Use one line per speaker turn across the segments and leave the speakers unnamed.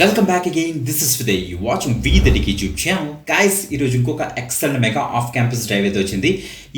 Welcome back again. This is Vidhay, you watching V the డికి YouTube channel. Guys, ఈరోజు ఇంకొక excellent mega off campus drive అయితే వచ్చింది.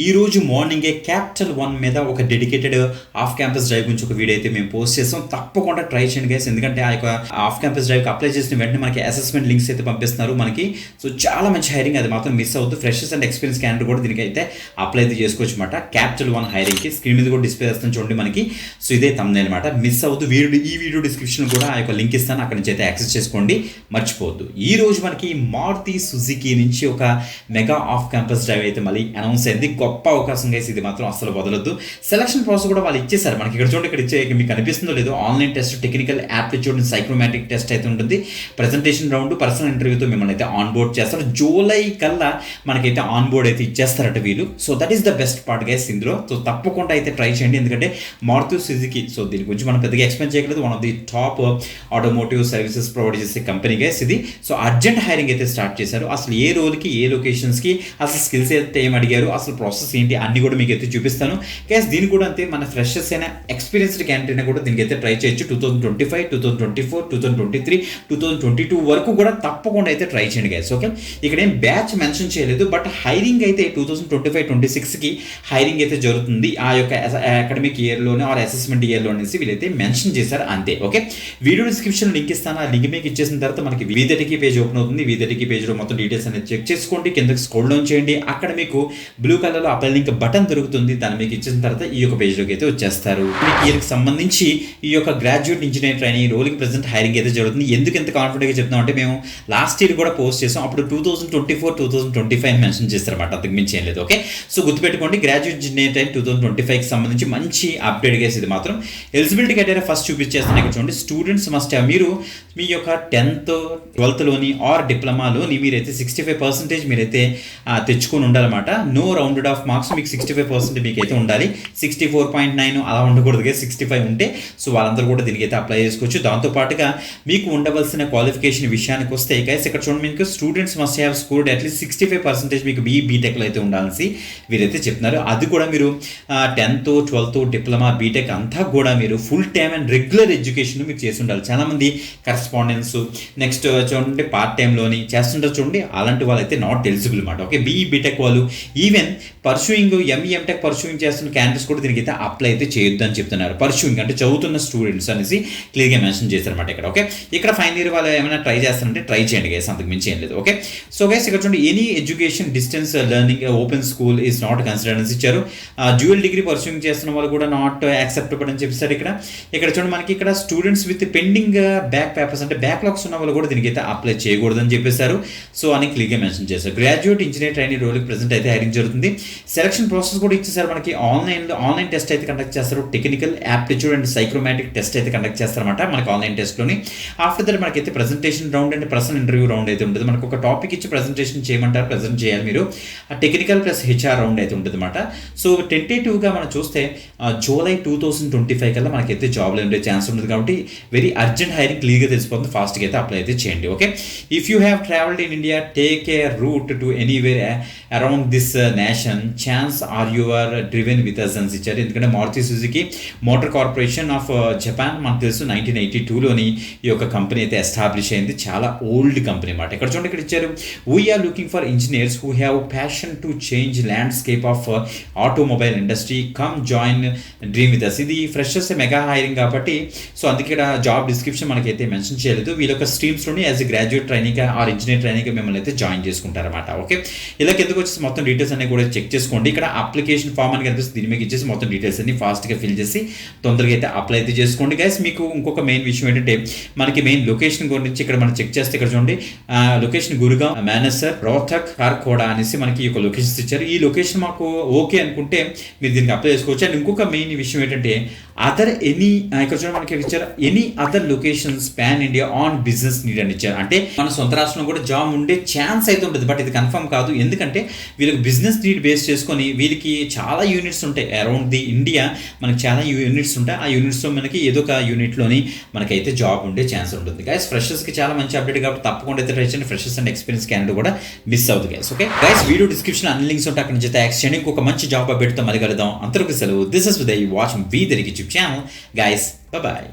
ఈ రోజు మార్నింగే క్యాపిటల్ వన్ మీద ఒక డెడికేటెడ్ ఆఫ్ క్యాంపస్ డ్రైవ్ గురించి ఒక వీడియో అయితే మేము పోస్ట్ చేస్తాం. తప్పకుండా ట్రై చేయండి గైస్, ఎందుకంటే ఆ యొక్క ఆఫ్ క్యాంపస్ డ్రైవ్కి అప్లై చేసిన వెంటనే మనకి అసెస్మెంట్ లింక్స్ అయితే పంపిస్తున్నారు మనకి. సో చాలా మంచి హైరింగ్, అది మాత్రం మిస్ అవుతుంది. ఫ్రెషర్స్ అండ్ ఎక్స్పీరియన్స్ క్యాండిడేట్ కూడా దీనికి అయితే అప్లై అయితే చేసుకోవచ్చు అనమాట. క్యాపిటల్ వన్ హైరింగ్కి స్క్రీన్ మీద కూడా డిస్ప్లే చేస్తాను చూడండి మనకి. సో ఇదే తమ్ముడే అనమాట, మిస్ అవుతుంది. ఈ వీడియో డిస్క్రిప్షన్ కూడా ఆ యొక్క లింక్ ఇస్తాను, అక్కడ నుంచి అయితే యాక్సెస్ చేసుకోండి, మర్చిపోవద్దు. ఈ రోజు మనకి మారుతి సుజుకి నుంచి ఒక మెగా ఆఫ్ క్యాంపస్ డ్రైవ్ అయితే మళ్ళీ అనౌన్స్ అయింది. గొప్ప అవకాశం గైస్, ఇది మాత్రం అసలు వదలొద్దు. సెలక్షన్ ప్రాసెస్ కూడా వాళ్ళు ఇచ్చేసారు మనకి. ఇక్కడ చూడండి, ఇక్కడ ఇచ్చే మీకు కనిపిస్తుందో లేదో, online test, technical aptitude and psychometric test అయితే ఉంటుంది. ప్రెజెంటేషన్ రౌండ్, పర్సనల్ ఇంటర్వ్యూతో మిమ్మల్ని అయితే ఆన్ బోర్డ్ చేస్తారు. జూలై కల్లా మనకైతే ఆన్ బోర్డ్ అయితే ఇచ్చేస్తారట వీళ్ళు. So that is the best part guys ఇందులో. సో తప్పకుండా అయితే ట్రై చేయండి, ఎందుకంటే మారుతి సుజుకి, సో దీని గురించి మనం పెద్దగా ఎక్స్ప్లెయిన్ చేయగలదు. One of the top automotive services provide చేసే కంపెనీ గైస్ ఇది. సో అర్జెంట్ హైరింగ్ అయితే స్టార్ట్ చేశారు. అసలు ఏ రోల్కి, ఏ లొకేషన్స్కి, అసలు స్కిల్స్ అయితే ఏం అడిగారు, అసలు ప్రాసెస్ ఏంటి అన్ని కూడా మీకు అయితే చూపిస్తాను గైస్. దీని కూడా అంతే, మన ఫ్రెషర్స్ అయినా ఎక్స్పీరియన్స్డ్ క్యాండిడేట్ కూడా దీనికి అయితే ట్రై చేయొచ్చు. 2025, 2024, 2023, 2022 వరకు కూడా తప్పకుండా అయితే ట్రై చేయండి గైస్. ఓకే, ఇక్కడ ఏం బ్యాచ్ మెన్షన్ చేయలేదు, బట్ హైరింగ్ అయితే 2025-26కి హైరింగ్ అయితే జరుగుతుంది. ఆ యొక్క అకాడమిక్ ఇయర్లోనే ఆర్ అసెస్మెంట్ ఇయర్లో అనేసి వీళ్ళైతే మెన్షన్ చేశారు అంతే. ఓకే, వీడియో డిస్క్రిప్షన్ లింక్ ఇస్తాను. ఆ లింక్ మీకు ఇచ్చేసిన తర్వాత మనకి V30 పేజ్ ఓపెన్ అవుతుంది. V30 పేజ్లో మొత్తం డీటెయిల్స్ అనేది చెక్ చేసుకోండి. కిందకి స్క్రోల్ డౌన్ చేయండి, అక్కడ మీకు బ్లూ కలర్లో అప్లై లింక్ బటన్ దొరుకుతుంది. దాన్ని మీకు ఇచ్చిన తర్వాత ఈ యొక్క పేజ్లోకి అయితే వచ్చేస్తారు. మీకు వీళ్ళకి సంబంధించి ఈ యొక్క గ్రాడ్యుయేట్ ఇంజనీర్ ట్రైనింగ్ రోల్కి ప్రెసెంట్ హైరింగ్ అయితే జరుగుతుంది. ఎందుకు ఎంత కాన్ఫిడెంట్గా చెప్తాం అంటే, మేము లాస్ట్ ఇయర్ కూడా పోస్ట్ చేసాం. అప్పుడు 2024, 2025 మెన్షన్ చేస్తారన్నమాట, అంతకు మించి ఏం లేదు. ఓకే, సో గుర్తుపెట్టుకోండి, గ్రాడ్యుయేట్ ఇంజనీర్ ట్రైన్ 2025కి సంబంధించి మంచి అప్డేట్ గేసి ఇది మాత్రం. ఎలిజిబిలిటీ క్రైటీరియా ఫస్ట్ చూపించేస్తాను ఇక్కడ చూడండి. స్టూడెంట్స్ మస్ట్ హ్యావ్, మీరు మీ యొక్క 10th, 12thలోని ఆర్ డిప్లొమాలోని మీరైతే 65% మీరైతే తెచ్చుకొని ఉండాలన్నమాట. నో రౌండెడ్ ఆఫ్ మార్క్స్, మీకు 65% మీకైతే ఉండాలి. 64.9 అలా ఉండకూడదు, 65 ఉంటే సో వాళ్ళందరూ కూడా దీనికి అయితే అప్లై చేసుకోవచ్చు. దాంతోపాటుగా మీకు ఉండవలసిన క్వాలిఫికేషన్ విషయానికి వస్తే గైస్, ఇక్కడ చూడండి, మీకు students must have scored at least 65% మీకు బీటెక్లో అయితే ఉండాల్సి వీరైతే చెప్తున్నారు. అది కూడా మీరు 10th, 12th, డిప్లొమా, బీటెక్ అంతా కూడా మీరు full time and regular education మీకు చేసి ఉండాలి. చాలామంది కరెస్పాండెన్స్, నెక్స్ట్ చూడండి పార్ట్ టైంలోని చేస్తుంటారు చూడండి, అలాంటి వాళ్ళు అయితే నాట్ ఎలిజిబుల్ అనమాట. ఓకే, బీటెక్ వాళ్ళు, ఈవెన్ పర్సూయింగ్ ఎంటెక్ పర్సూయింగ్ చేస్తున్న క్యాండిడేట్స్ కూడా దీనికి అయితే అప్లై అయితే చేయొద్దు అని చెప్తున్నారు. పర్సూయింగ్ అంటే చదువుతున్న స్టూడెంట్స్ అనేసి క్లియర్గా మెన్షన్ చేశారన్నమాట ఇక్కడ. ఓకే, ఇక్కడ ఫైనల్ ఇయర్ వాళ్ళు ఏమైనా ట్రై చేస్తారంటే ట్రై చేయండి గైస్, అంతకు మించి ఏం లేదు. ఓకే, సో గైస్ ఇక్కడ చూడండి, any education distance learning open school is not considered అని ఇచ్చారు. డ్యూయల్ డిగ్రీ పర్సూయింగ్ చేస్తున్న వాళ్ళు కూడా నాట్ యాక్సెప్టబుల్ అని చెప్పేసారు ఇక్కడ. ఇక్కడ చూడండి మనకి ఇక్కడ students with pending back papers అంటే బ్యాక్లాగ్స్ ఉన్న వాళ్ళు కూడా దీనికి అయితే అప్లై చేయకూడదని చెప్పేశారు. సో అని క్లియర్గా మెన్షన్ చేశారు. గ్రాడ్యుయేట్ ఇంజనీర్ ట్రైనింగ్ రోల్కి ప్రెసెంట్ అయితే హైరింగ్ జరుగుతుంది. సెలక్షన్ ప్రాసెస్ కూడా ఇచ్చేసారు మనకి. ఆన్లైన్ టెస్ట్ అయితే కండక్ట్ చేస్తారు. Technical aptitude and psychometric test అయితే కండక్ట్ చేస్తారన్నమాట మనకి ఆన్లైన్ టెస్ట్లోని. ఆఫ్టర్ దట్ మనకైతే presentation round and personal interview round అయితే ఉంటుంది. మనకు ఒక టాపిక్ ఇచ్చి ప్రెజెంటేషన్ చేయమంటారు, ప్రెజెంట్ చేయాలి మీరు. టెక్నికల్ ప్లస్ HR రౌండ్ అయితే ఉంటుంది అనమాట. సో టెంటేటివ్గా మనం చూస్తే జూలై 2025 కల్లా మనకైతే జాబ్లో ఉండే ఛాన్స్ ఉంటుంది. కాబట్టి వెరీ అర్జెంట్ హైరింగ్ క్లియర్గా తెలిసిపోతుంది. ఫాస్ట్గా అయితే అప్లై అయితే చేయండి. Okay, if you have travelled in India, take a route to anywhere around this nation, chance are your driven with us అని ఇచ్చారు. ఎందుకంటే Maruti Suzuki motor corporation of Japan మనకు తెలుసు 1982లోని ఈ యొక్క కంపెనీ అయితే ఎస్టాబ్లిష్ అయింది. చాలా ఓల్డ్ కంపెనీ అన్నమాట. ఇక్కడ చూడండి, ఇక్కడ ఇచ్చారు, we're looking for engineers who have passion to change landscape of automobile industry, come join dream with us. ఇది ఫ్రెషర్స్ మెగా హైరింగ్ కాబట్టి సో అందుకే ఇక్కడ జాబ్ డిస్క్రిప్షన్ మనకైతే మెన్షన్ చేయలేదు. వీళ్ళ యొక్క స్ట్రీమ్స్లోని as a graduate training or engineer training మిమ్మల్ని అయితే జాయిన్ చేసుకుంటారన్నమాట. ఓకే, ఇలా కిందకు వచ్చేసి మొత్తం డీటెయిల్స్ అన్ని కూడా చెక్ చేసుకోండి. ఇక్కడ అప్లికేషన్ ఫామ్ అని కనిపిస్తుంది, దీని మీకు ఇచ్చేసి మొత్తం డీటెయిల్స్ అన్ని ఫాస్ట్గా ఫిల్ చేసి తొందరగా అయితే అప్లై అయితే చేసుకోండి గైస్. మీకు ఇంకొక మెయిన్ విషయం ఏంటంటే, మనకి మెయిన్ లొకేషన్ గురించి ఇక్కడ మనం చెక్ చేస్తే ఇక్కడ చూడండి, లొకేషన్ గురుగాం, మానేసర్, రోహ్తక్, కార్కోడా అనేసి మనకి ఈ యొక్క లొకేషన్స్ ఇచ్చారు. ఈ లొకేషన్ మాకు ఓకే అనుకుంటే మీరు దీనికి అప్లై చేసుకోవచ్చు. అండ్ ఇంకొక మెయిన్ విషయం ఏంటంటే, అదర్ ఎనీ ఇక్కడ చూడండి మనకి ఇచ్చారు, any other locations pan India on business need అని ఇచ్చారు. అంటే మన సొంత రాష్ట్రంలో కూడా జాబ్ ఉండే ఛాన్స్ అయితే ఉంటుంది, బట్ ఇది కన్ఫర్మ్ కాదు. ఎందుకంటే వీళ్ళకి బిజినెస్ నీడ్ బేస్ చేసుకొని వీళ్ళకి చాలా యూనిట్స్ ఉంటాయి అరౌండ్ ది ఇండియా. మనకి చాలా యూనిట్స్ ఉంటాయి. ఆ యూనిట్స్లో మనకి ఏదో ఒక యూనిట్లోని మనకైతే జాబ్ ఉండే ఛాన్స్ ఉంటుంది గైస్. ఫ్రెషర్స్కి చాలా మంచి అప్డేట్ కాబట్టి తప్పకుండా అయితే ట్రై చేయండి. ఫ్రెషర్స్ అండ్ ఎక్స్పీరియన్స్ క్యాండిడేట్ కూడా మిస్ అవుతుంది guys. Okay guys, video description అన్ని లింక్స్ ఉంటాయి, అక్కడ నుంచి అయితే యాక్స్ చేయండి. ఇంకొక మంచి జాబ్ అప్డేట్తో మళ్ళీ కలుద్దాం. అంతవరకు సెలవు. This is Vidhay, watching V the YouTube channel. Guys, bye-bye.